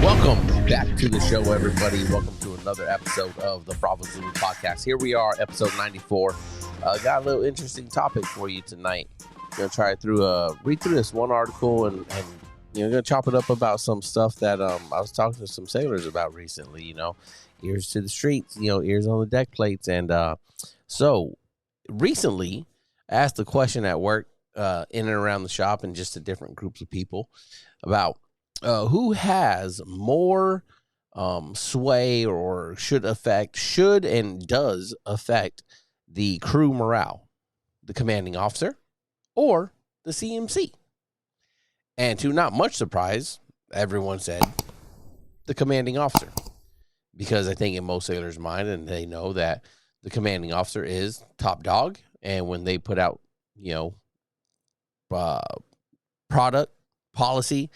Welcome back to the show, everybody. Welcome to another episode of the Bravo Zulu podcast. Here we are, episode 94. Got a little interesting topic for you tonight. Gonna try read through this one article and gonna chop it up about some stuff that I was talking to some sailors about recently. Ears to the streets, ears on the deck plates, and so recently I asked the question at work, in and around the shop, and just to different groups of people about who has more sway or should and does affect the crew morale, the commanding officer or the CMC. And to not much surprise, everyone said the commanding officer, because I think in most sailors' mind, and they know that the commanding officer is top dog, and when they put out product, policy,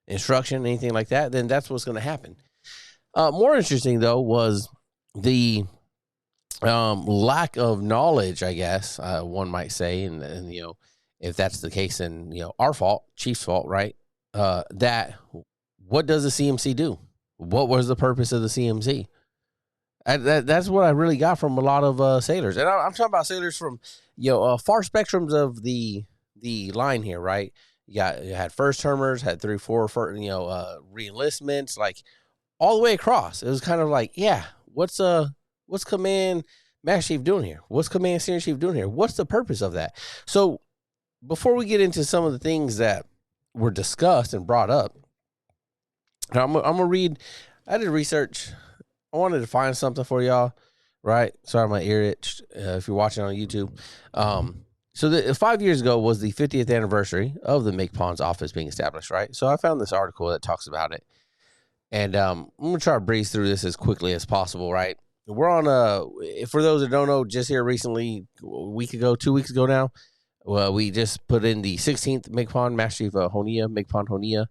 instruction, anything like that, then that's what's going to happen. More interesting, though, was the lack of knowledge, I guess, one might say, and if that's the case, then, our fault, Chief's fault, right? That what does the CMC do? What was the purpose of the CMC? That's what I really got from a lot of sailors. And I'm talking about sailors from, far spectrums of the line here, right? You had first termers, had 3, 4, re-enlistments, like all the way across. It was kind of like, what's Command Master Chief doing here? What's Command Senior Chief doing here? What's the purpose of that? So before we get into some of the things that were discussed and brought up, I'm gonna read. I did research. I wanted to find something for y'all, right? Sorry, my ear itched. If you're watching on YouTube, So 5 years ago was the 50th anniversary of the MCPON's office being established, right? So I found this article that talks about it. And I'm going to try to breeze through this as quickly as possible, right? We're on for those that don't know, just here recently, a week ago, 2 weeks ago now, we just put in the 16th MCPON, Master Chief MCPON Honia.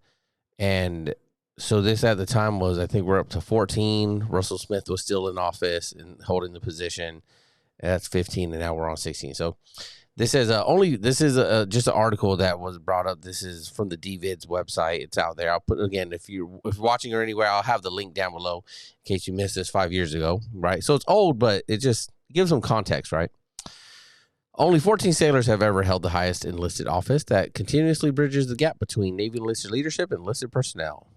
And so this at the time was, I think we're up to 14. Russell Smith was still in office and holding the position. And that's 15, and now we're on 16. So this is just an article that was brought up. This is from the DVID's website. It's out there. I'll put, again, if you're watching or anywhere, I'll have the link down below in case you missed this 5 years ago, right? So it's old, but it just gives some context, right? Only 14 sailors have ever held the highest enlisted office that continuously bridges the gap between Navy enlisted leadership and enlisted personnel,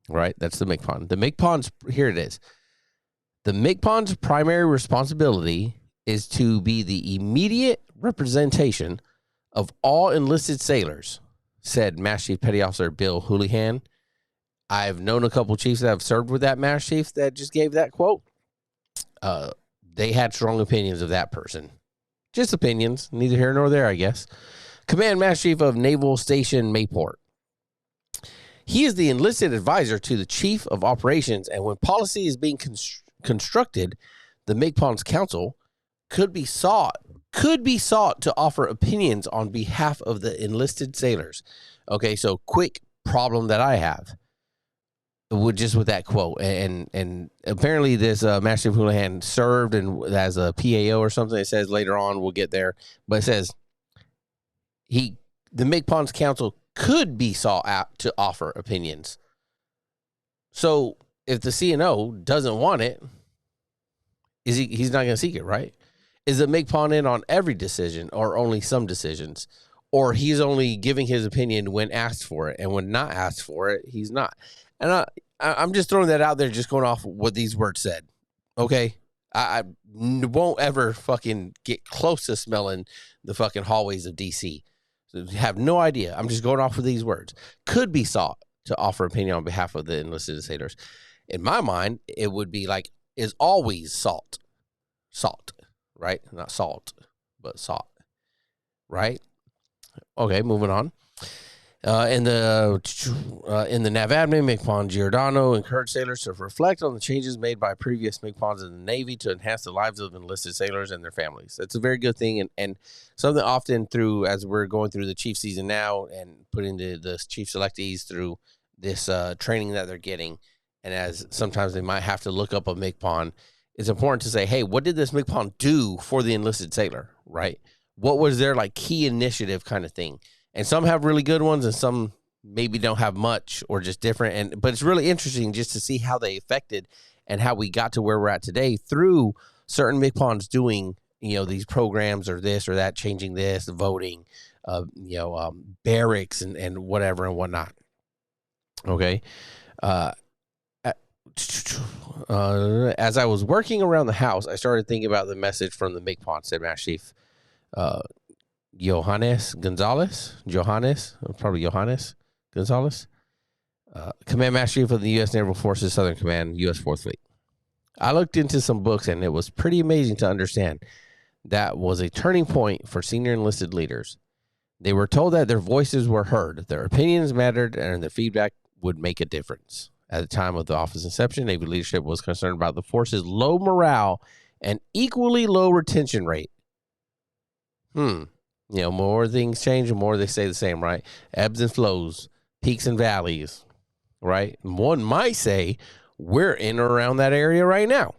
right? That's the MCPON. The MCPON's, here it is. The MCPON's primary responsibility is to be the immediate representation of all enlisted sailors, said Master Chief Petty Officer Bill Houlihan. I've known a couple chiefs that have served with that Master Chief that just gave that quote. They had strong opinions of that person. Just opinions, neither here nor there, I guess. Command Master Chief of Naval Station Mayport. He is the enlisted advisor to the Chief of Operations, and when policy is being constructed, the MCPON's council could be sought to offer opinions on behalf of the enlisted sailors. Okay, so quick problem that I have with that quote, and apparently this Master Chief Houlihan served and as a PAO or something. It says later on, we'll get there, but it says the MCPON's council could be sought out to offer opinions. So if the CNO doesn't want it, he's not going to seek it, right? Is the MCPON in on every decision or only some decisions? Or he's only giving his opinion when asked for it, and when not asked for it, he's not. And I'm just throwing that out there, just going off what these words said, okay? I won't ever fucking get close to smelling the fucking hallways of D.C. So have no idea. I'm just going off of these words. Could be sought to offer opinion on behalf of the enlisted sailors. In my mind, it would be like, is always sought. Right? Not salt, but salt. Right? Okay, moving on. In the NAVADMIN, MCPON Giordano encouraged sailors to reflect on the changes made by previous MCPONs in the Navy to enhance the lives of enlisted sailors and their families. That's a very good thing, and something often through, as we're going through the chief season now and putting the chief selectees through this training that they're getting, and as sometimes they might have to look up a MCPON, it's important to say, hey, what did this MCPON do for the enlisted sailor, right? What was their like key initiative kind of thing? And some have really good ones and some maybe don't have much or just different. But it's really interesting just to see how they affected and how we got to where we're at today through certain MCPONs doing, these programs or this or that, changing this, voting, barracks and whatever and whatnot. Okay. As I was working around the house, I started thinking about the message from the MCPON, said Master Chief Johannes Gonzalez, Command Master Chief of the U.S. Naval Forces Southern Command, U.S. 4th Fleet. I looked into some books, and it was pretty amazing to understand that was a turning point for senior enlisted leaders. They were told that their voices were heard, their opinions mattered, and their feedback would make a difference. At the time of the office inception, Navy leadership was concerned about the force's low morale and equally low retention rate. More things change, the more they stay the same, right? Ebbs and flows, peaks and valleys, right? One might say we're in or around that area right now,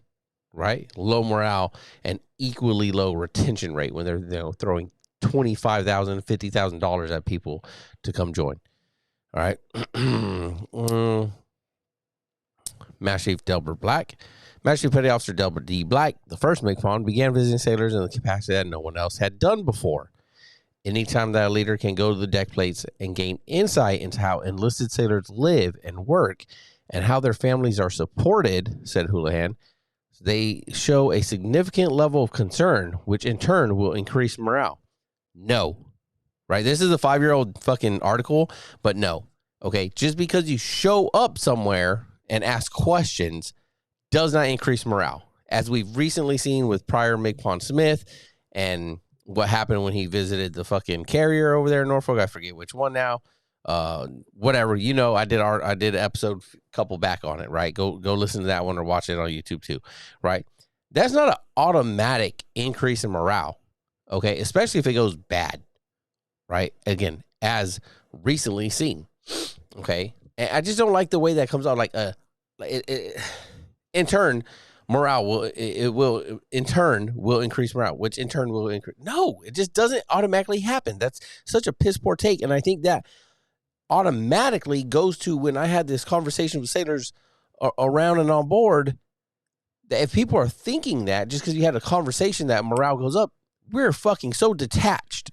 right? Low morale and equally low retention rate when they're throwing $25,000, $50,000 at people to come join. All right. Master Chief Delbert Black. Master Chief Petty Officer Delbert D. Black, the first MCPON, began visiting sailors in the capacity that no one else had done before. Anytime that a leader can go to the deck plates and gain insight into how enlisted sailors live and work and how their families are supported, said Houlihan, they show a significant level of concern, which in turn will increase morale. No. Right? This is a 5-year-old fucking article, but no. Okay? Just because you show up somewhere and ask questions does not increase morale. As we've recently seen with prior MCPON Smith and what happened when he visited the fucking carrier over there in Norfolk. I forget which one now. Whatever, I did an episode couple back on it, right? Go listen to that one or watch it on YouTube too, right? That's not an automatic increase in morale, okay? Especially if it goes bad, right? Again, as recently seen, okay? And I just don't like the way that comes out. Like, in turn, morale will increase morale, which in turn will increase. No, it just doesn't automatically happen. That's such a piss poor take, and I think that automatically goes to when I had this conversation with sailors around and on board, that if people are thinking that just because you had a conversation that morale goes up, we're fucking so detached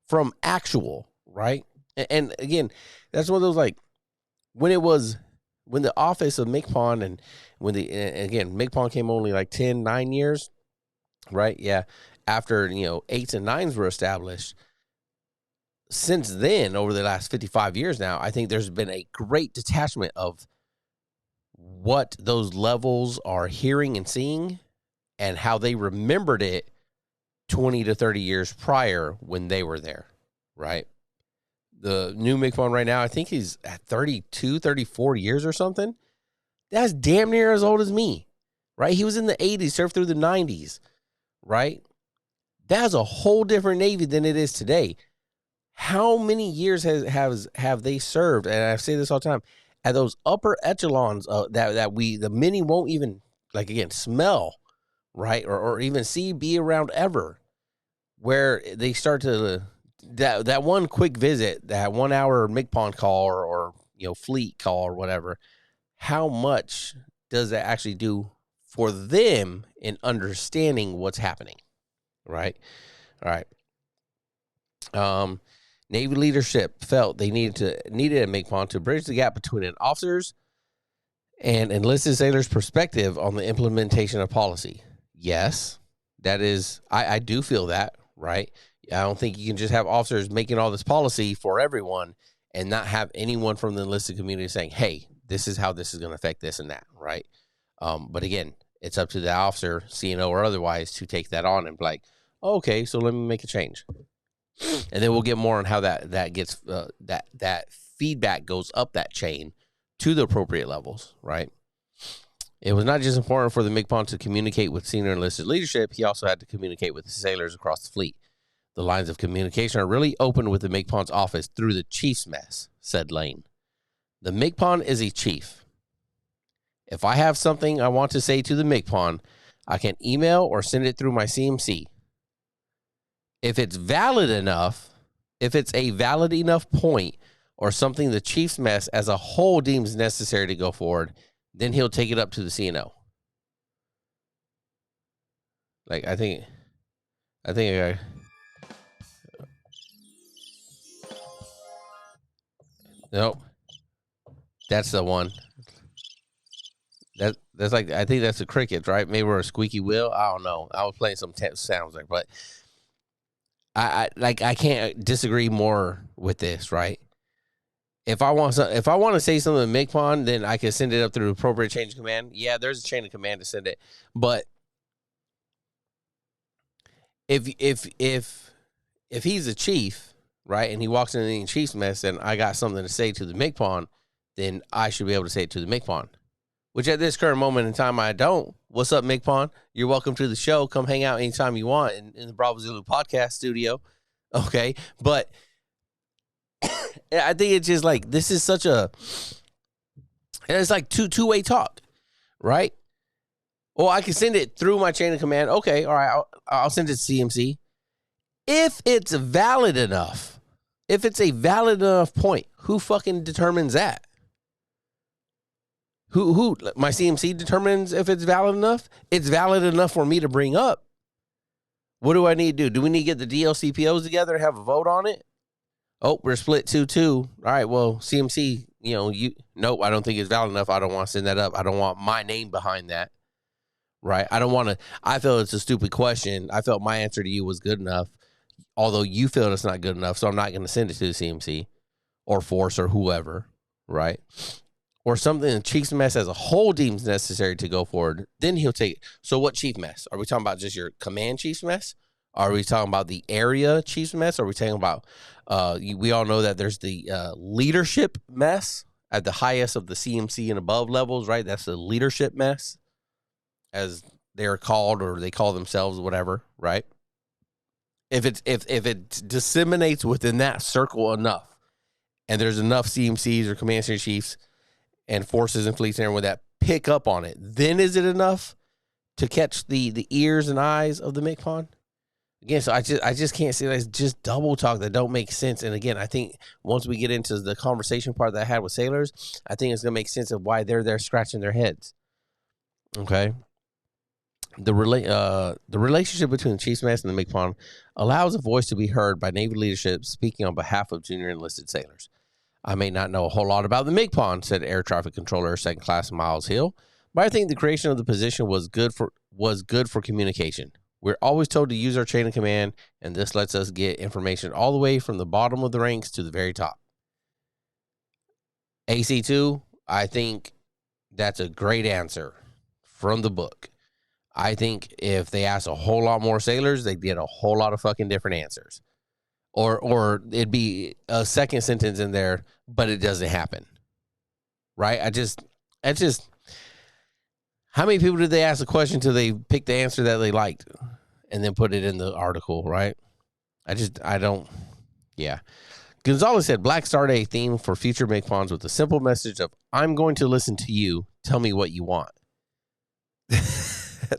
from actual, right? And again, that's one of those, like, when the office of MCPON and again, MCPON came only like 9 years, right? Yeah. After, 8s and 9s were established. Since then, over the last 55 years now, I think there's been a great detachment of what those levels are hearing and seeing and how they remembered it 20 to 30 years prior when they were there, right? The new MCPON right now, I think he's at 32, 34 years or something. That's damn near as old as me, right? He was in the 80s, served through the 90s, right? That's a whole different Navy than it is today. How many years have they served? And I say this all the time, at those upper echelons that the many won't even, like, again, smell, right? Or even be around ever, where they start to, that one quick visit, that 1 hour MCPON call or fleet call or whatever, how much does that actually do for them in understanding what's happening, right? All right. Navy leadership felt they needed a MCPON to bridge the gap between an officer's and enlisted sailors' perspective on the implementation of policy. Yes, that is, I do feel that, right? I don't think you can just have officers making all this policy for everyone and not have anyone from the enlisted community saying, hey, this is how this is going to affect this and that, right? But again, it's up to the officer, CNO or otherwise, to take that on and be like, oh, okay, so let me make a change. And then we'll get more on how that gets that feedback goes up that chain to the appropriate levels, right? It was not just important for the MCPON to communicate with senior enlisted leadership. He also had to communicate with the sailors across the fleet. The lines of communication are really open with the MCPON's office through the chief's mess, said Lane. The MCPON is a chief. If I have something I want to say to the MCPON, I can email or send it through my CMC. If it's a valid enough point, or something the chief's mess as a whole deems necessary to go forward, then he'll take it up to the CNO. Like, I think nope, that's the one. That's like, I think that's the crickets, right? Maybe we're a squeaky wheel. I don't know. I was playing some sounds there, but I can't disagree more with this, right? If I want to say something to MCPON, then I can send it up through the appropriate chain of command. Yeah, there's a chain of command to send it, but if he's a chief, right, and he walks into the chief's mess, and I got something to say to the MCPON, then I should be able to say it to the MCPON. Which at this current moment in time, I don't. What's up, MCPON? You're welcome to the show. Come hang out anytime you want in the Bravo Zulu podcast studio. Okay. But I think it's just like, this is such a, it's like two-way talk, right? Well, I can send it through my chain of command. Okay. All right. I'll send it to CMC. If it's valid enough, if it's a valid enough point, who fucking determines that? Who? My CMC determines if it's valid enough? It's valid enough for me to bring up. What do I need to do? Do we need to get the DLCPOs together and have a vote on it? Oh, we're split 2-2. All right, well, CMC, nope, I don't think it's valid enough. I don't want to send that up. I don't want my name behind that, right? I don't want to. I feel it's a stupid question. I felt my answer to you was good enough, although you feel it's not good enough, so I'm not going to send it to the CMC or Force or whoever, right? Or something the chief's mess as a whole deems necessary to go forward, then he'll take it. So what chief mess? Are we talking about just your command chief's mess? Are we talking about the area chief's mess? Are we talking about, we all know that there's the leadership mess at the highest of the CMC and above levels, right? That's the leadership mess, as they're called, or they call themselves, whatever, right? If it disseminates within that circle enough, and there's enough CMCs or command center chiefs and forces and fleets and everyone that pick up on it, then is it enough to catch the ears and eyes of the MCPON? Again, so I just can't see that. It's just double talk that don't make sense. And again, I think once we get into the conversation part that I had with sailors, I think it's going to make sense of why they're there scratching their heads. Okay. The relationship between the Chief's Mess and the MCPON allows a voice to be heard by Navy leadership speaking on behalf of junior enlisted sailors. I may not know a whole lot about the MCPON, said Air Traffic Controller 2nd Class Miles Hill, but I think the creation of the position was good for communication. We're always told to use our chain of command, and this lets us get information all the way from the bottom of the ranks to the very top. AC2, I think that's a great answer from the book. I think if they asked a whole lot more sailors, they'd get a whole lot of fucking different answers. Or it'd be a second sentence in there, but it doesn't happen. Right? How many people did they ask a question till they picked the answer that they liked and then put it in the article, right? Yeah. Gonzalez said, Black Star a theme for future MCPONs with the simple message of, I'm going to listen to you. Tell me what you want.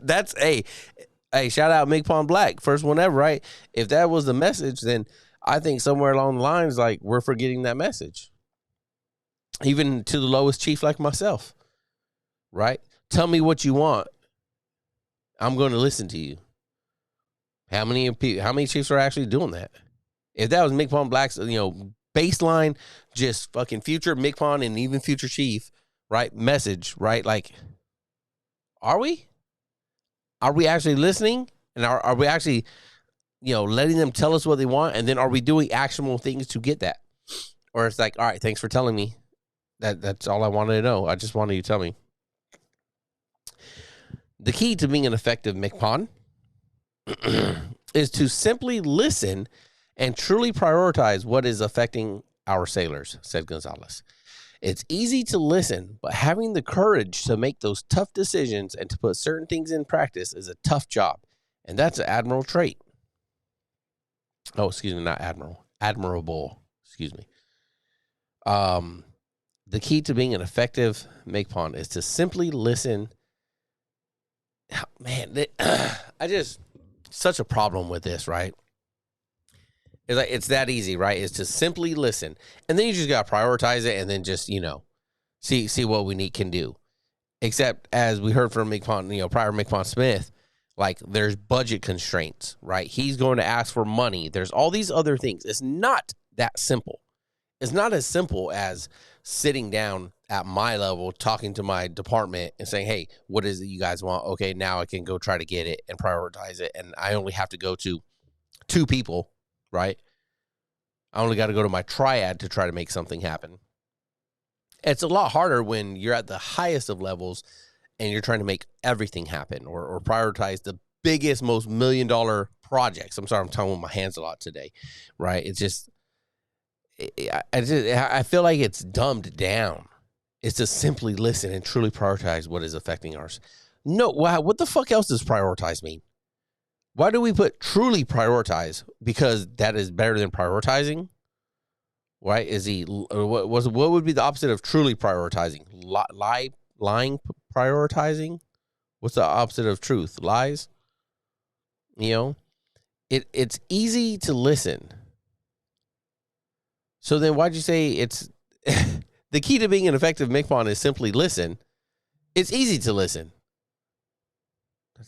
That's a shout out MCPON Black. First one ever, right? If that was the message, then I think somewhere along the lines, like, we're forgetting that message. Even to the lowest chief like myself, right? Tell me what you want. I'm going to listen to you. How many chiefs are actually doing that? If that was MCPON Black's, baseline, just fucking future MCPON and even future chief, right? Message, right? Like, are we? Are we actually listening? And are we actually, letting them tell us what they want? And then are we doing actionable things to get that? Or it's like, all right, thanks for telling me. That's all I wanted to know. I just wanted you to tell me. The key to being an effective MCPON is to simply listen and truly prioritize what is affecting our sailors, said Gonzalez. It's easy to listen, but having the courage to make those tough decisions and to put certain things in practice is a tough job. And that's an admirable trait. Oh, excuse me, not admiral. Admirable, excuse me. The key to being an effective MCPON is to simply listen. Man, such a problem with this, right? It's that easy, right? It's to simply listen. And then you just got to prioritize it and then just, see what we can do. Except as we heard from MCPON, prior MCPON Smith, like there's budget constraints, right? He's going to ask for money. There's all these other things. It's not that simple. It's not as simple as sitting down at my level, talking to my department and saying, hey, what is it you guys want? Okay, now I can go try to get it and prioritize it. And I only have to go to 2 people, right? I only got to go to my triad to try to make something happen. It's a lot harder when you're at the highest of levels and you're trying to make everything happen or prioritize the biggest, most $1 million projects. I'm sorry, I'm talking with my hands a lot today, right? It's just, I feel like it's dumbed down. It's to simply listen and truly prioritize what is affecting ours. No, wow, what the fuck else does prioritize mean? Why do we put truly prioritize? Because that is better than prioritizing, right? What would be the opposite of truly prioritizing? Lying prioritizing? What's the opposite of truth? Lies? It's easy to listen. So then why'd you say it's the key to being an effective MCPON is simply listen? It's easy to listen.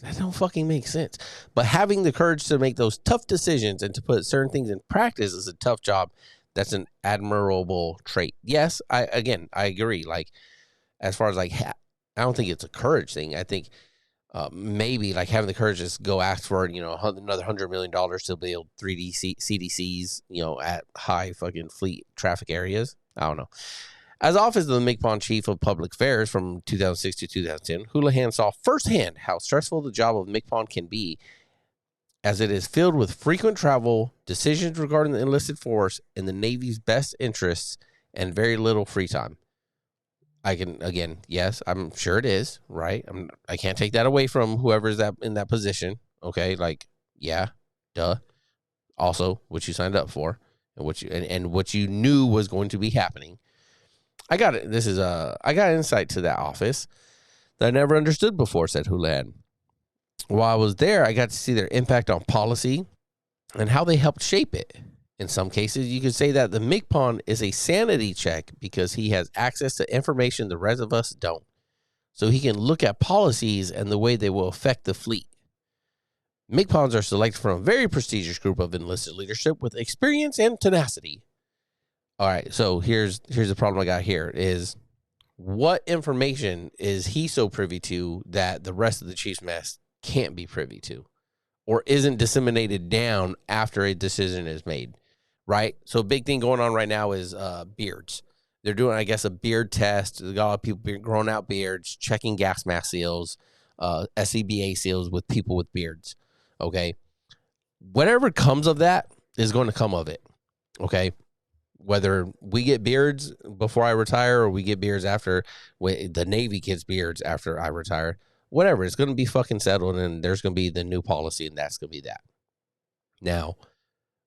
That don't fucking make sense. But having the courage to make those tough decisions and to put certain things in practice is a tough job. That's an admirable trait. Yes, I agree. Like, as far as like, I don't think it's a courage thing. I think maybe like having the courage to just go ask for, another $100 million to build 3D CDCs, at high fucking fleet traffic areas. I don't know. As office of the MCPON Chief of Public Affairs from 2006 to 2010, Houlihan saw firsthand how stressful the job of MCPON can be, as it is filled with frequent travel, decisions regarding the enlisted force, and the Navy's best interests, and very little free time. Yes, I'm sure it is, right? I can't take that away from whoever's in that position, okay? Like, yeah, duh. Also, what you signed up for, and what you knew was going to be happening. I got insight to that office that I never understood before, said Houlihan. While I was there, I got to see their impact on policy and how they helped shape it. In some cases, you could say that the MCPON is a sanity check because he has access to information the rest of us don't. So he can look at policies and the way they will affect the fleet. MCPONs are selected from a very prestigious group of enlisted leadership with experience and tenacity. All right, so here's the problem I got here is what information is he so privy to that the rest of the Chiefs mess can't be privy to or isn't disseminated down after a decision is made, right? So a big thing going on right now is beards. They're doing, I guess, a beard test. There's got a lot of people growing out beards, checking gas mask seals, SCBA seals with people with beards, okay? Whatever comes of that is going to come of it, okay? Whether we get beards before I retire or we get beards after the Navy gets beards after I retire, whatever, it's going to be fucking settled and there's going to be the new policy and that's going to be that. Now,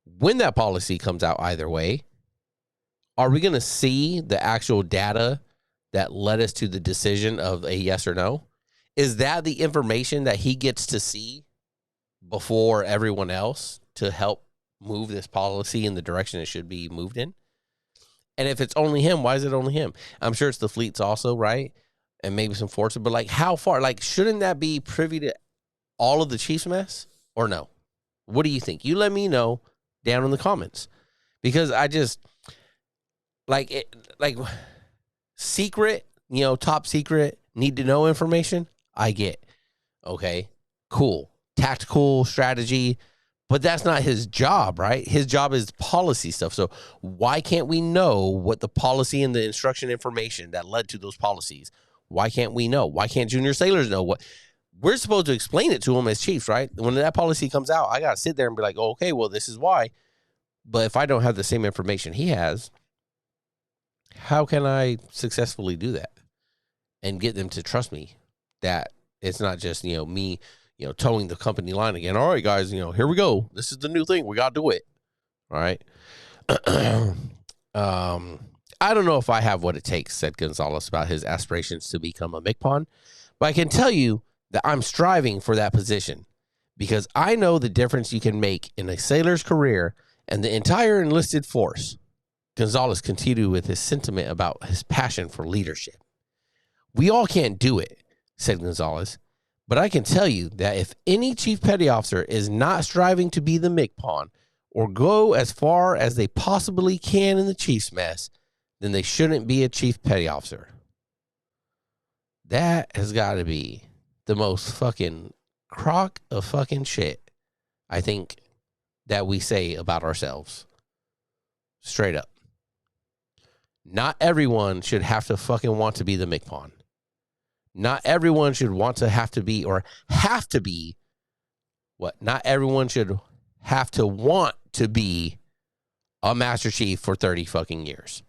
when that policy comes out either way, are we going to see the actual data that led us to the decision of a yes or no? Is that the information that he gets to see before everyone else to help move this policy in the direction it should be moved in? And if it's only him, why is it only him? I'm sure it's the fleets also, right? And maybe some forces, but like how far? Like, shouldn't that be privy to all of the Chiefs mess or no? What do you think? You let me know down in the comments, because I just secret, top secret, need to know information. I get, okay, cool, tactical strategy, but that's not his job, right? His job is policy stuff. So why can't we know what the policy and the instruction information that led to those policies? Why can't we know? Why can't junior sailors know what? We're supposed to explain it to them as chiefs, right? When that policy comes out, I got to sit there and be like, oh, okay, well, this is why. But if I don't have the same information he has, how can I successfully do that and get them to trust me that it's not just, me, towing the company line again? All right, guys, here we go. This is the new thing. We got to do it. All right. I don't know if I have what it takes, said Gonzalez about his aspirations to become a MCPON, but I can tell you that I'm striving for that position because I know the difference you can make in a sailor's career and the entire enlisted force, Gonzalez continued with his sentiment about his passion for leadership. We all can't do it, said Gonzalez, but I can tell you that if any chief petty officer is not striving to be the MCPON or go as far as they possibly can in the chief's mess, then they shouldn't be a chief petty officer. That has got to be the most fucking crock of fucking shit, I think, that we say about ourselves. Straight up. Not everyone should have to fucking want to be the MCPON. Not everyone should want to have to be or have to be what? Not everyone should have to want to be a Master Chief for 30 fucking years.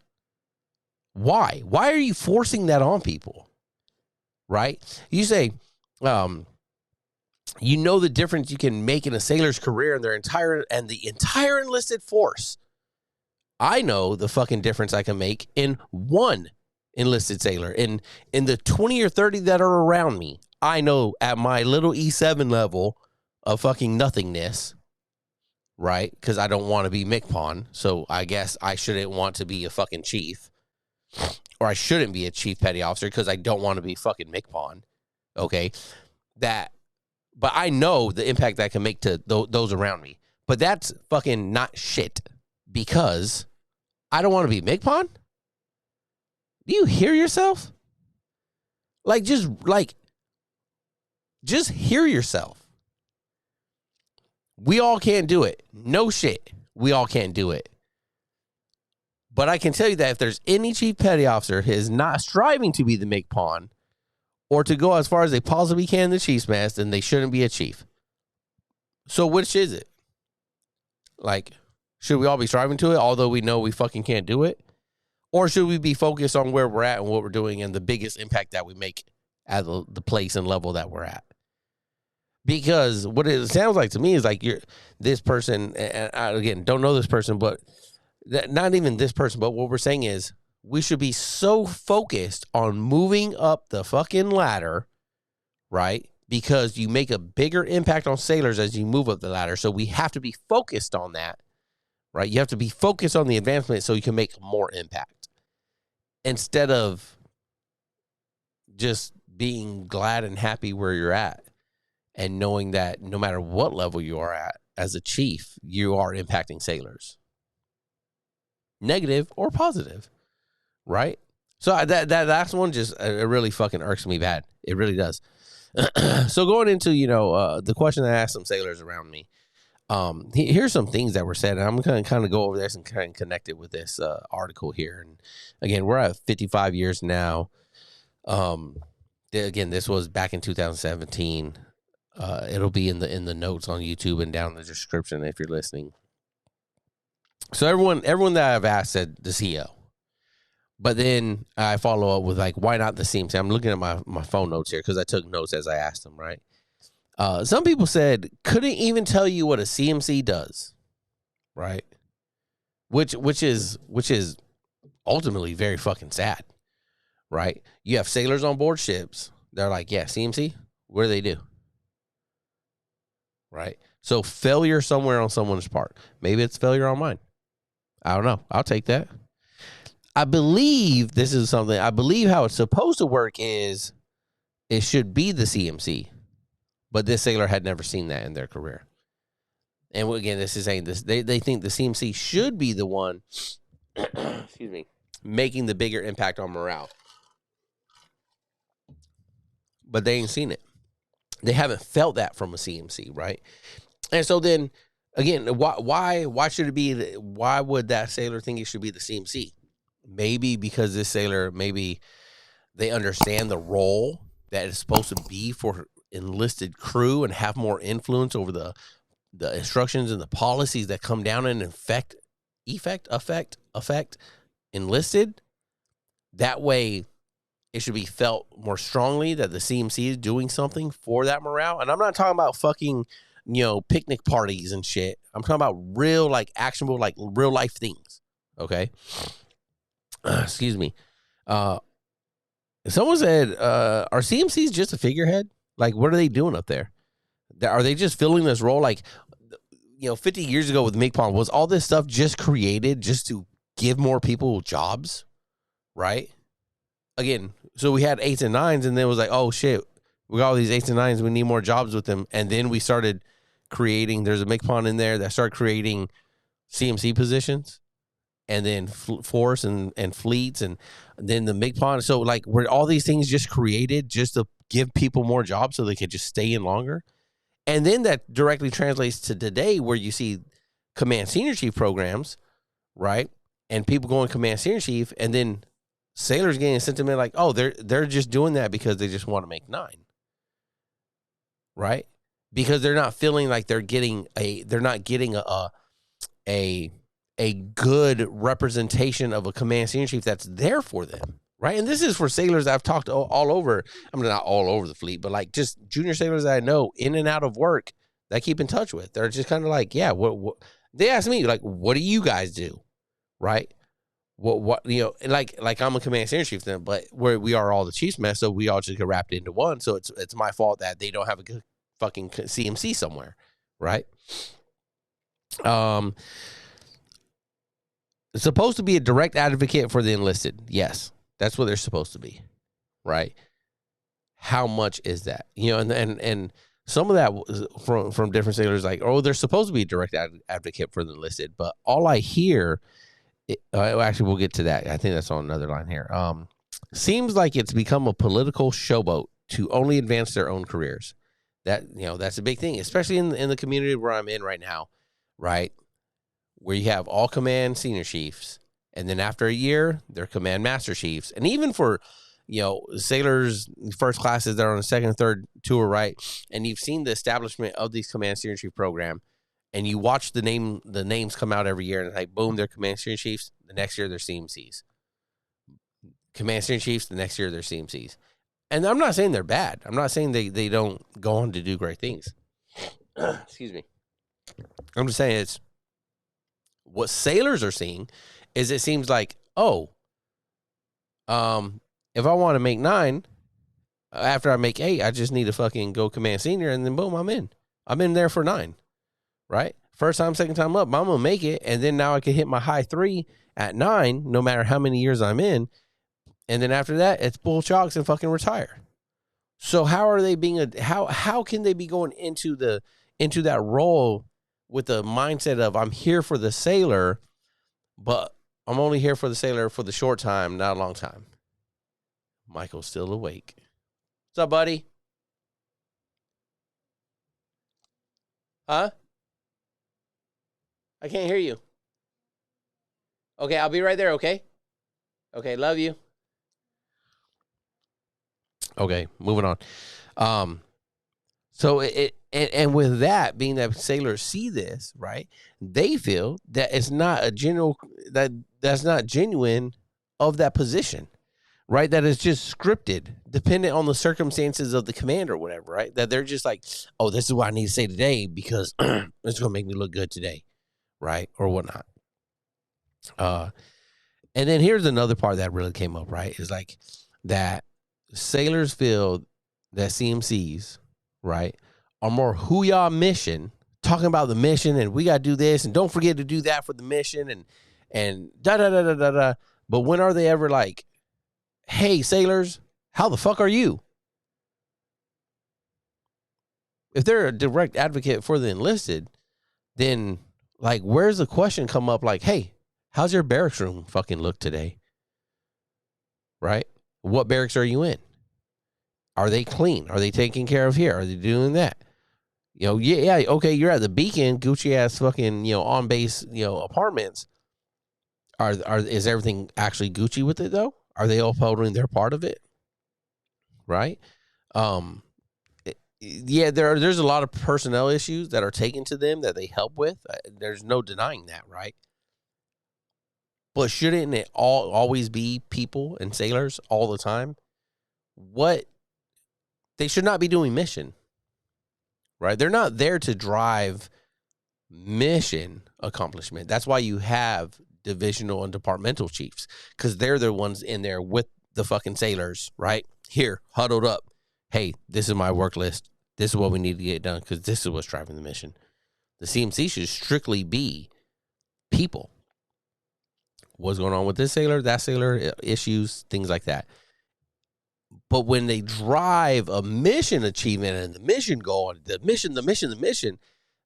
Why? Why are you forcing that on people? Right? You say, you know the difference you can make in a sailor's career and the entire enlisted force. I know the fucking difference I can make in one enlisted sailor. In the 20 or 30 that are around me, I know at my little E7 level of fucking nothingness, right? Because I don't want to be MCPON, so I guess I shouldn't want to be a fucking chief. Or I shouldn't be a chief petty officer because I don't want to be fucking MCPON. Okay? But I know the impact that I can make to those around me. But that's fucking not shit because I don't want to be MCPON? Do you hear yourself? Just hear yourself. We all can't do it. No shit. We all can't do it. But I can tell you that if there's any chief petty officer who is not striving to be the MCPON or to go as far as they possibly can in the chief's mast, then they shouldn't be a chief. So which is it? Like, should we all be striving to it, although we know we fucking can't do it? Or should we be focused on where we're at and what we're doing and the biggest impact that we make at the place and level that we're at? Because what it sounds like to me is like you're this person, and I, again, don't know this person, but not even this person, but what we're saying is we should be so focused on moving up the fucking ladder, right? Because you make a bigger impact on sailors as you move up the ladder. So we have to be focused on that, right? You have to be focused on the advancement so you can make more impact instead of just being glad and happy where you're at and knowing that no matter what level you are at as a chief, you are impacting sailors. Negative or positive, right? So that last one just it really fucking irks me bad. It really does. So going into, the question I asked some sailors around me, here's some things that were said, and I'm going to kind of go over this and kind of connect it with this article here. And again, we're at 55 years now. Again, this was back in 2017. It'll be in the notes on YouTube and down in the description if you're listening. So everyone that I've asked said the CEO. But then I follow up with like, why not the CMC? I'm looking at my phone notes here because I took notes as I asked them, right? Some people said couldn't even tell you what a CMC does, right? Which is ultimately very fucking sad, right? You have sailors on board ships. They're like, yeah, CMC, what do they do? Right? So failure somewhere on someone's part. Maybe it's failure on mine. I don't know. I'll take that. I believe how it's supposed to work is it should be the CMC, but this sailor had never seen that in their career. And again, this is saying this. They think the CMC should be the one, excuse me, making the bigger impact on morale. But they ain't seen it. They haven't felt that from a CMC, right? And so then, again, why should it be? Why would that sailor think it should be the CMC? Maybe because this sailor, maybe they understand the role that it's supposed to be for enlisted crew and have more influence over the instructions and the policies that come down and affect enlisted. That way, it should be felt more strongly that the CMC is doing something for that morale. And I'm not talking about fucking, picnic parties and shit. I'm talking about real, like, actionable, like, real life things. Okay? Excuse me. Someone said, are CMCs just a figurehead? Like, what are they doing up there? Are they just filling this role? Like, 50 years ago with MCPON, was all this stuff just created just to give more people jobs, right? Again, so we had 8s and 9s, and then it was like, oh shit, we got all these 8s and 9s, we need more jobs with them. And then we started creating, there's a MCPON in there that started creating CMC positions, and then force and fleets, and then the MCPON. So like, were all these things just created just to give people more jobs so they could just stay in longer? And then that directly translates to today, where you see command senior chief programs, right? And people going command senior chief, and then sailors getting sentiment like, oh, they're just doing that because they just want to make 9, right? Because they're not feeling like they're not getting a good representation of a command senior chief that's there for them, right? And this is for sailors I've talked to all over. I mean, not all over the fleet, but like just junior sailors that I know in and out of work that I keep in touch with. They're just kind of like, yeah, what they ask me, like, what do you guys do, right? What like I'm a command senior chief then, but we are all the chiefs mess, so we all just get wrapped into one. So it's my fault that they don't have a good fucking CMC somewhere, right? It's supposed to be a direct advocate for the enlisted. Yes, that's what they're supposed to be, right? How much is that? And some of that from different sailors, like, oh, they're supposed to be a direct advocate for the enlisted, but all I hear, actually, we'll get to that. I think that's on another line here. Seems like it's become a political showboat to only advance their own careers. That's a big thing, especially in the community where I'm in right now, right? Where you have all command senior chiefs, and then after a year, they're command master chiefs. And even for, sailors, first classes that are on the second and third tour, right? And you've seen the establishment of these command senior chief program, and you watch the names come out every year, and it's like, boom, they're command senior chiefs. The next year, they're CMCs. Command senior chiefs, the next year, they're CMCs. And I'm not saying they're bad. I'm not saying they don't go on to do great things. Excuse me. I'm just saying it's what sailors are seeing is it seems like, oh, if I want to make 9, after I make 8, I just need to fucking go command senior, and then boom, I'm in. I'm in there for 9, right? First time, second time up, I'm going to make it, and then now I can hit my high 3 at 9, no matter how many years I'm in. And then after that, it's bull chalks and fucking retire. So how are they being how can they be going into that role with the mindset of, I'm here for the sailor, but I'm only here for the sailor for the short time, not a long time? Michael's still awake. What's up, buddy? Huh? I can't hear you. Okay, I'll be right there, okay? Okay, love you. Okay, moving on. So and with that being that sailors see this, right? They feel that it's not that's not genuine of that position, right? That is just scripted, dependent on the circumstances of the command or whatever, right? That they're just like, oh, this is what I need to say today because it's going to make me look good today, right? Or whatnot. And then here's another part that really came up, right? Is like that sailors feel that CMCs, right, are more hoo-yah mission, talking about the mission and we got to do this and don't forget to do that for the mission and da-da-da-da-da-da. But when are they ever like, hey, sailors, how the fuck are you? If they're a direct advocate for the enlisted, then like, where's the question come up like, hey, how's your barracks room fucking look today? Right? What barracks are you in? Are they clean? Are they taking care of here? Are they doing that? Yeah, okay, you're at the Beacon, Gucci ass fucking, on base, apartments. Is everything actually Gucci with it though? Are they upholding their part of it? Right? Yeah, there's a lot of personnel issues that are taken to them that they help with. There's no denying that, right? But shouldn't it always be people and sailors all the time? They should not be doing mission, right? They're not there to drive mission accomplishment. That's why you have divisional and departmental chiefs, because they're the ones in there with the fucking sailors, right? Here, huddled up. Hey, this is my work list. This is what we need to get done because this is what's driving the mission. The CMC should strictly be people. What's going on with this sailor, that sailor, issues, things like that. But when they drive a mission achievement and the mission goal, the mission,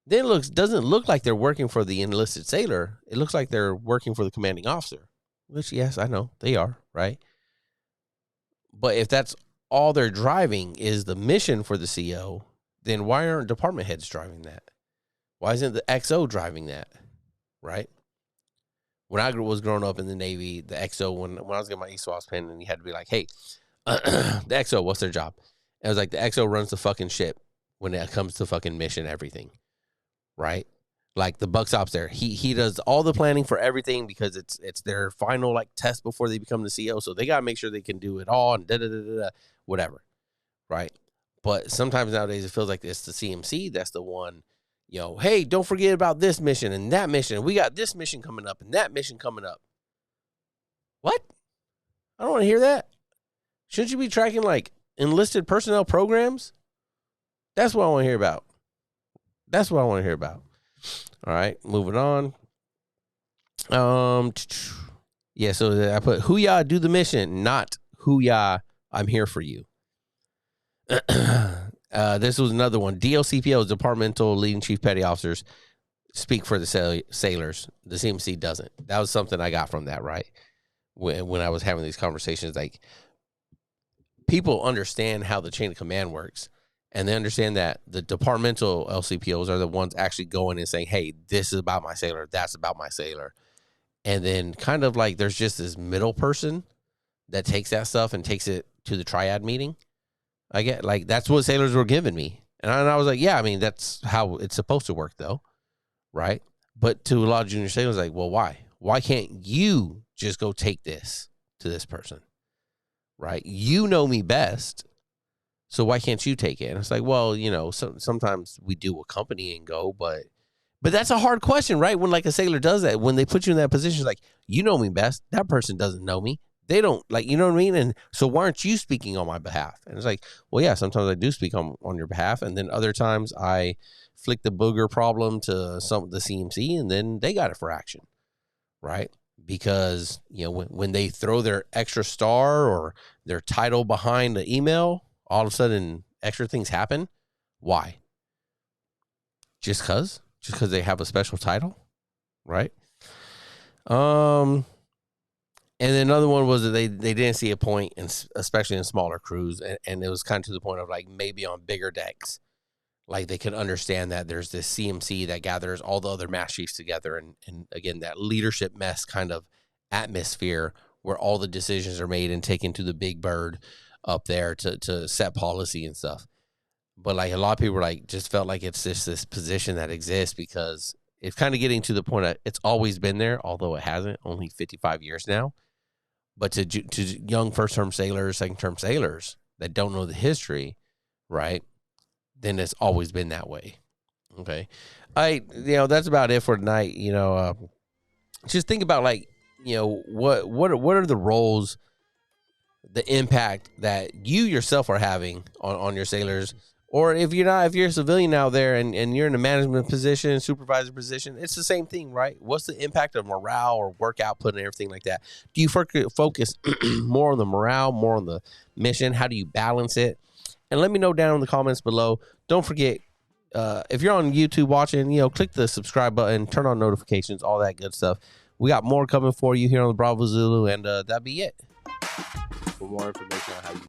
then doesn't look like they're working for the enlisted sailor. It looks like they're working for the commanding officer, which, yes, I know they are, right? But if that's all they're driving is the mission for the CO, then why aren't department heads driving that? Why isn't the XO driving that, right? When I was growing up in the Navy, the XO, when I was getting my ESWAS pin, and you had to be like, hey, the XO, what's their job? And it was like, the XO runs the fucking ship when it comes to fucking mission, everything, right? Like the buck stops there. He does all the planning for everything because it's their final like test before they become the CO. So they got to make sure they can do it all and whatever, right? But sometimes nowadays it feels like it's the CMC that's the one, hey, don't forget about this mission and that mission. We got this mission coming up and that mission coming up. What? I don't want to hear that. Shouldn't you be tracking like enlisted personnel programs? That's what I want to hear about. All right, moving on. Yeah, so I put "Hoo-yah, do the mission," not "Hoo-yah, I'm here for you." This was another one. DLCPOs, Departmental Leading Chief Petty Officers, speak for the sailors. The CMC doesn't. That was something I got from that, right? When I was having these conversations, like, people understand how the chain of command works, and they understand that the departmental LCPOs are the ones actually going and saying, hey, this is about my sailor, that's about my sailor. And then kind of like there's just this middle person that takes that stuff and takes it to the triad meeting. I get, like, that's what sailors were giving me. And I was like, yeah, I mean, that's how it's supposed to work, though, right? But to a lot of junior sailors, like, well, why? Why can't you just go take this to this person? Right? You know me best, so why can't you take it? And it's like, well, sometimes we do accompany and go, but that's a hard question, right? When like a sailor does that, when they put you in that position, it's like, you know me best. That person doesn't know me. They don't, like, you know what I mean? And so why aren't you speaking on my behalf? And it's like, well, yeah, sometimes I do speak on your behalf, and then other times I flick the booger problem to the CMC, and then they got it for action, right? Because, when they throw their extra star or their title behind the email, all of a sudden extra things happen. Why? Just because they have a special title, right? And then another one was that they didn't see a point, especially in smaller crews, and it was kind of to the point of like maybe on bigger decks, like they could understand that there's this CMC that gathers all the other mass chiefs together, and again, that leadership mess kind of atmosphere where all the decisions are made and taken to the big bird up there to set policy and stuff. But like a lot of people were like, just felt like it's just this position that exists because it's kind of getting to the point that it's always been there, although it hasn't, only 55 years now. But to young first-term sailors, second-term sailors that don't know the history, right, then it's always been that way. Okay. That's about it for tonight. Just think about, like, what are the roles, the impact that you yourself are having on your sailors. Or if you're a civilian out there and you're in a management position, supervisor position, it's the same thing, right? What's the impact of morale or work output and everything like that? Do you focus more on the morale, more on the mission? How do you balance it? And let me know down in the comments below. Don't forget, if you're on YouTube watching, click the subscribe button, turn on notifications, all that good stuff. We got more coming for you here on the Bravo Zulu, and that'd be it. For more information on how you